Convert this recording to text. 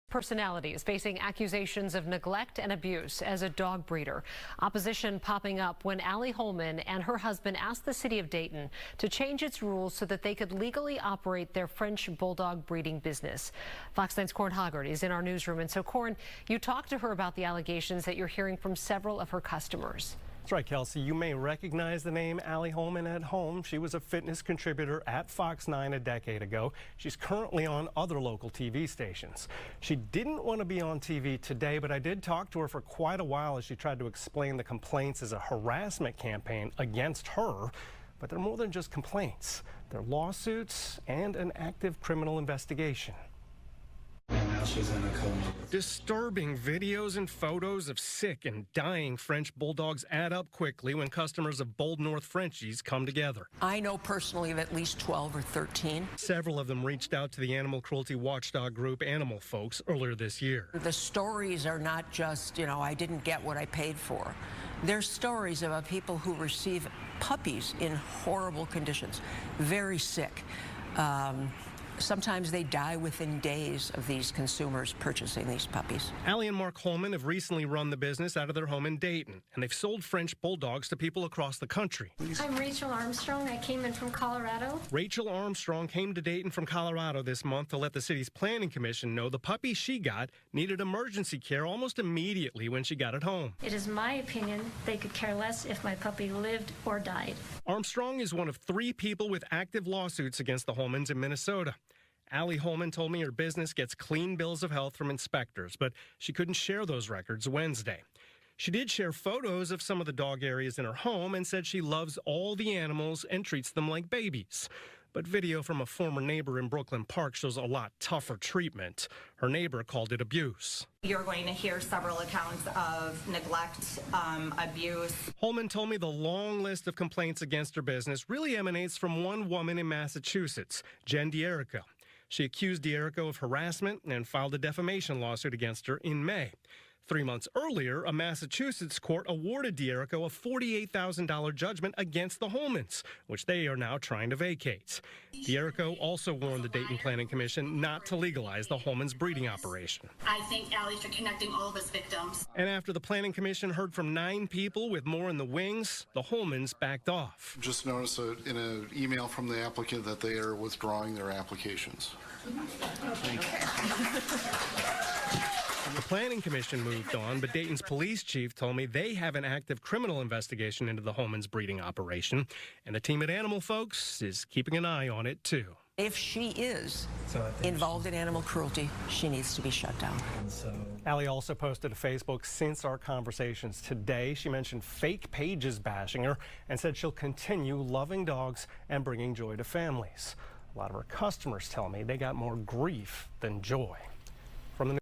Personality is facing accusations of neglect and abuse as a dog breeder. Opposition popping up when Allie Holman and her husband asked the city of Dayton to change its rules so that they could legally operate their French bulldog breeding business. Fox 9's Corin Hoggard is in our newsroom. And so, Corin, you talked to her about the allegations that you're hearing from several of her customers. That's right, Kelsey. You may recognize the name Allie Holman at home. She was a fitness contributor at Fox 9 a decade ago. She's currently on other local TV stations. She didn't want to be on TV today, but I did talk to her for quite a while as she tried to explain the complaints as a harassment campaign against her. But they're more than just complaints. They're lawsuits and an active criminal investigation. She's in a coma. Disturbing videos and photos of sick and dying French bulldogs add up quickly when customers of Bold North Frenchies come together. I know personally of at least 12 or 13. Several of them reached out to the animal cruelty watchdog group Animal Folks earlier this year. The stories are not just, I didn't get what I paid for. They're stories about people who receive puppies in horrible conditions, very sick. Sometimes they die within days of these consumers purchasing these puppies. Allie and Mark Holman have recently run the business out of their home in Dayton, and they've sold French bulldogs to people across the country. I'm Rachel Armstrong. I came in from Colorado. Rachel Armstrong came to Dayton from Colorado this month to let the city's planning commission know the puppy she got needed emergency care almost immediately when she got it home. It is my opinion they could care less if my puppy lived or died. Armstrong is one of 3 people with active lawsuits against the Holmans in Minnesota. Allie Holman told me her business gets clean bills of health from inspectors, but she couldn't share those records Wednesday. She did share photos of some of the dog areas in her home and said she loves all the animals and treats them like babies. But video from a former neighbor in Brooklyn Park shows a lot tougher treatment. Her neighbor called it abuse. You're going to hear several accounts of neglect, abuse. Holman told me the long list of complaints against her business really emanates from one woman in Massachusetts, Jen D'Erico. She accused D'Erico of harassment and filed a defamation lawsuit against her in May. 3 months earlier, a Massachusetts court awarded D'Erico a $48,000 judgment against the Holmans, which they are now trying to vacate. D'Erico also warned the Dayton Planning Commission not to legalize the Holmans breeding operation. I thank Allie for connecting all of us victims. And after the Planning Commission heard from 9 people with more in the wings, the Holmans backed off. Just noticed in an email from the applicant that they are withdrawing their applications. Thank you. The Planning Commission moved on, but Dayton's police chief told me they have an active criminal investigation into the Holmans breeding operation, and the team at Animal Folks is keeping an eye on it, too. If she is involved in animal cruelty, she needs to be shut down. Allie also posted to Facebook since our conversations today. She mentioned fake pages bashing her and said she'll continue loving dogs and bringing joy to families. A lot of her customers tell me they got more grief than joy.